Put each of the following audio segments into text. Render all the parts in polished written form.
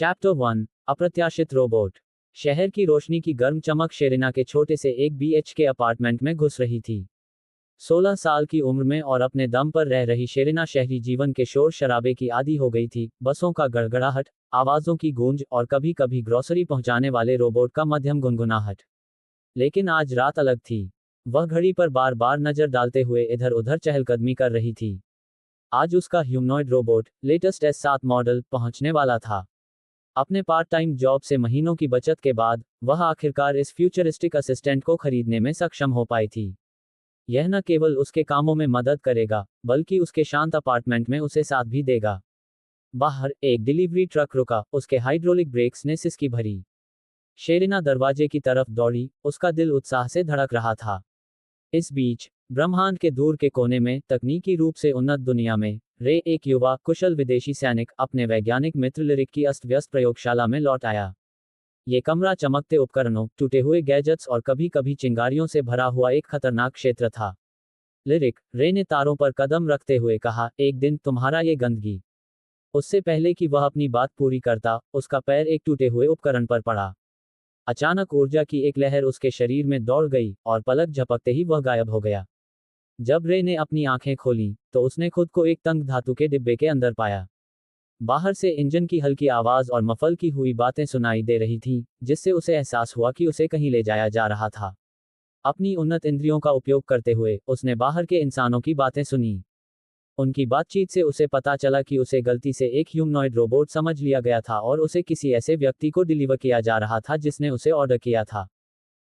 Chapter 1 अप्रत्याशित robot. शहर की रोशनी की गर्म चमक शेरिना के छोटे से एक BHK अपार्टमेंट में घुस रही थी। 16 साल की उम्र में और अपने दम पर रह रही शेरिना शहरी जीवन के शोर शराबे की आदी हो गई थी। बसों का गड़गड़ाहट, आवाज़ों की गूंज और कभी कभी ग्रोसरी पहुंचाने वाले रोबोट का मध्यम गुनगुनाहट। लेकिन आज रात अलग थी। वह घड़ी पर बार बार नजर डालते हुए इधर उधर चहलकदमी कर रही थी। आज उसका humanoid robot, latest S7 model, पहुंचने वाला था। अपने पार्ट टाइम जॉब से महीनों की बचत के बाद वह आखिरकार इस फ्यूचरिस्टिक असिस्टेंट को खरीदने में सक्षम हो पाई थी। यह न केवल उसके कामों में मदद करेगा, बल्कि उसके शांत अपार्टमेंट में उसे साथ भी देगा। बाहर एक डिलीवरी ट्रक रुका, उसके हाइड्रोलिक ब्रेक्स ने सिसकी भरी। शेरिना दरवाजे की तरफ दौड़ी, उसका दिल उत्साह से धड़क रहा था। इस बीच ब्रह्मांड के दूर के कोने में, तकनीकी रूप से उन्नत दुनिया में, रे, एक युवा कुशल विदेशी सैनिक, अपने वैज्ञानिक मित्र लिरिक की अस्त व्यस्त प्रयोगशाला में लौट आया। ये कमरा चमकते उपकरणों, टूटे हुए गैजेट्स और कभी कभी चिंगारियों से भरा हुआ एक खतरनाक क्षेत्र था। लिरिक, रे ने तारों पर कदम रखते हुए कहा, एक दिन तुम्हारा ये गंदगी। उससे पहले कि वह अपनी बात पूरी करता, उसका पैर एक टूटे हुए उपकरण पर पड़ा। अचानक ऊर्जा की एक लहर उसके शरीर में दौड़ गई और पलक झपकते ही वह गायब हो गया। जब रे ने अपनी आंखें खोलीं, तो उसने खुद को एक तंग धातु के डिब्बे के अंदर पाया। बाहर से इंजन की हल्की आवाज और मफल की हुई बातें सुनाई दे रही थीं, जिससे उसे एहसास हुआ कि उसे कहीं ले जाया जा रहा था। अपनी उन्नत इंद्रियों का उपयोग करते हुए उसने बाहर के इंसानों की बातें सुनी। उनकी बातचीत से उसे पता चला कि उसे गलती से एक ह्यूमनॉइड रोबोट समझ लिया गया था और उसे किसी ऐसे व्यक्ति को डिलीवर किया जा रहा था जिसने उसे ऑर्डर किया था।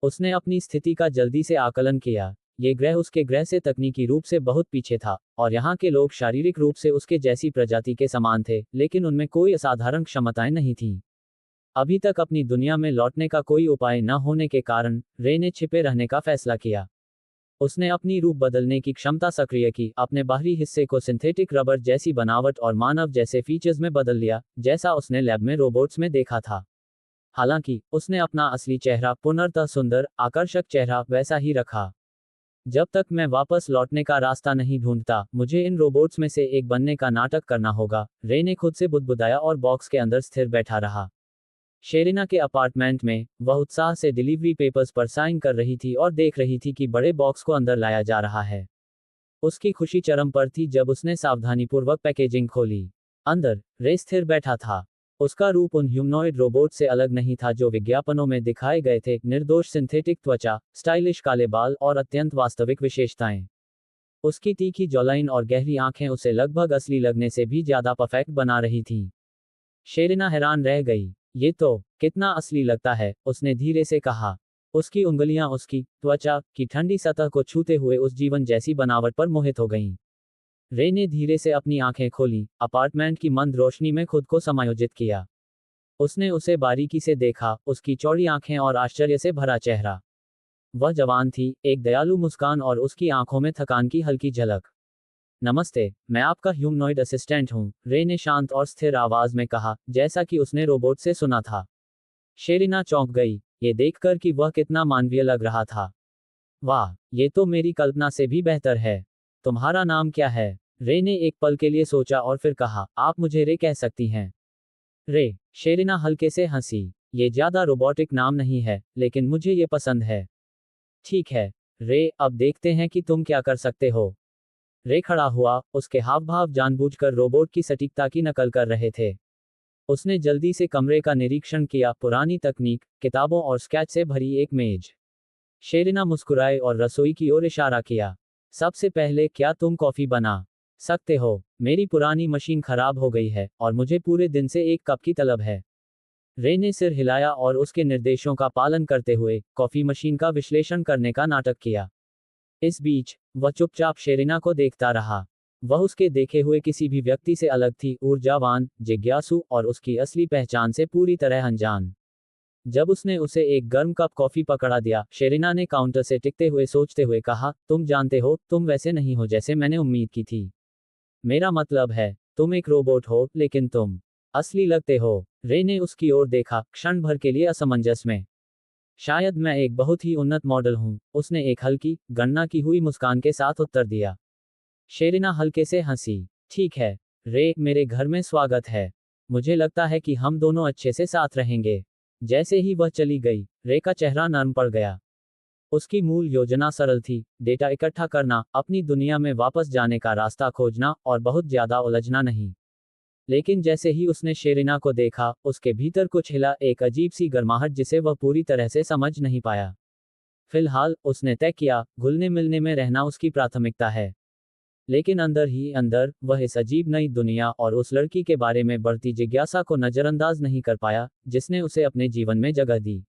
उसने अपनी स्थिति का जल्दी से आकलन किया। ये ग्रह उसके ग्रह से तकनीकी रूप से बहुत पीछे था, और यहाँ के लोग शारीरिक रूप से उसके जैसी प्रजाति के समान थे, लेकिन उनमें कोई असाधारण क्षमताएं नहीं थीं। अभी तक अपनी दुनिया में लौटने का कोई उपाय न होने के कारण रे ने छिपे रहने का फैसला किया। उसने अपनी रूप बदलने की क्षमता सक्रिय की, अपने बाहरी हिस्से को सिंथेटिक रबर जैसी बनावट और मानव जैसे फीचर्स में बदल लिया, जैसा उसने लैब में रोबोट्स में देखा था। हालांकि उसने अपना असली चेहरा, पुनर्तः सुंदर, आकर्षक चेहरा, वैसा ही रखा। जब तक मैं वापस लौटने का रास्ता नहीं ढूंढता, मुझे इन रोबोट्स में से एक बनने का नाटक करना होगा, रे ने खुद से बुदबुदाया और बॉक्स के अंदर स्थिर बैठा रहा। शेरिना के अपार्टमेंट में वह उत्साह से डिलीवरी पेपर्स पर साइन कर रही थी और देख रही थी कि बड़े बॉक्स को अंदर लाया जा रहा है। उसकी खुशी चरम पर थी जब उसने सावधानीपूर्वक पैकेजिंग खोली। अंदर रे स्थिर बैठा था। उसका रूप उन ह्यूमनॉइड रोबोट से अलग नहीं था जो विज्ञापनों में दिखाए गए थे। निर्दोष सिंथेटिक त्वचा, स्टाइलिश काले बाल और अत्यंत वास्तविक विशेषताएं। उसकी तीखी जॉलाइन और गहरी आंखें उसे लगभग असली लगने से भी ज्यादा परफेक्ट बना रही थीं। शेरिना हैरान रह गई। ये तो कितना असली लगता है, उसने धीरे से कहा। उसकी उंगलियां उसकी त्वचा की ठंडी सतह को छूते हुए उस जीवन जैसी बनावट पर मोहित हो गईं। रे ने धीरे से अपनी आंखें खोलीं, अपार्टमेंट की मंद रोशनी में खुद को समायोजित किया। उसने उसे बारीकी से देखा, उसकी चौड़ी आंखें और आश्चर्य से भरा चेहरा। वह जवान थी, एक दयालु मुस्कान और उसकी आंखों में थकान की हल्की झलक। नमस्ते, मैं आपका ह्यूमनॉइड असिस्टेंट हूं, रे ने शांत और स्थिर आवाज में कहा, जैसा कि उसने रोबोट से सुना था। शेरिना चौंक गई, ये देखकर कि वह कितना मानवीय लग रहा था। वाह, ये तो मेरी कल्पना से भी बेहतर है। तुम्हारा नाम क्या है? रे ने एक पल के लिए सोचा और फिर कहा, आप मुझे रे कह सकती हैं। रे, शेरिना हल्के से हंसी। ये ज्यादा रोबोटिक नाम नहीं है, लेकिन मुझे ये पसंद है। ठीक है, रे, अब देखते हैं कि तुम क्या कर सकते हो। रे खड़ा हुआ, उसके हाव भाव जानबूझकर रोबोट की सटीकता की नकल कर रहे थे। उसने जल्दी से कमरे का निरीक्षण किया, पुरानी तकनीक, किताबों और स्केच से भरी एक मेज। शेरिना मुस्कुराए और रसोई की ओर इशारा किया। सबसे पहले, क्या तुम कॉफी बना सकते हो? मेरी पुरानी मशीन खराब हो गई है और मुझे पूरे दिन से एक कप की तलब है। रे ने सिर हिलाया और उसके निर्देशों का पालन करते हुए कॉफी मशीन का विश्लेषण करने का नाटक किया। इस बीच वह चुपचाप शेरिना को देखता रहा। वह उसके देखे हुए किसी भी व्यक्ति से अलग थी, ऊर्जावान, जिज्ञासु और उसकी असली पहचान से पूरी तरह अनजान। जब उसने उसे एक गर्म कप कॉफी पकड़ा दिया, शेरिना ने काउंटर से टिकते हुए सोचते हुए कहा, तुम जानते हो, तुम वैसे नहीं हो जैसे मैंने उम्मीद की थी। मेरा मतलब है, तुम एक रोबोट हो, लेकिन तुम असली लगते हो। रे ने उसकी ओर देखा, क्षण भर के लिए असमंजस में। शायद मैं एक बहुत ही उन्नत मॉडल हूं, उसने एक हल्की, गणना की हुई मुस्कान के साथ उत्तर दिया। शेरिना हल्के से हंसी। ठीक है, रे, मेरे घर में स्वागत है। मुझे लगता है कि हम दोनों अच्छे से साथ रहेंगे। जैसे ही वह चली गई, रे का चेहरा नर्म पड़ गया। उसकी मूल योजना सरल थी, डेटा इकट्ठा करना, अपनी दुनिया में वापस जाने का रास्ता खोजना और बहुत ज्यादा उलझना नहीं। लेकिन जैसे ही उसने शेरिना को देखा, उसके भीतर कुछ हिला, एक अजीब सी गर्माहट जिसे वह पूरी तरह से समझ नहीं पाया। फिलहाल, उसने तय किया, घुलने मिलने में रहना उसकी प्राथमिकता है। लेकिन अंदर ही अंदर, वह इस अजीब नई दुनिया और उस लड़की के बारे में बढ़ती जिज्ञासा को नजरअंदाज नहीं कर पाया, जिसने उसे अपने जीवन में जगह दी।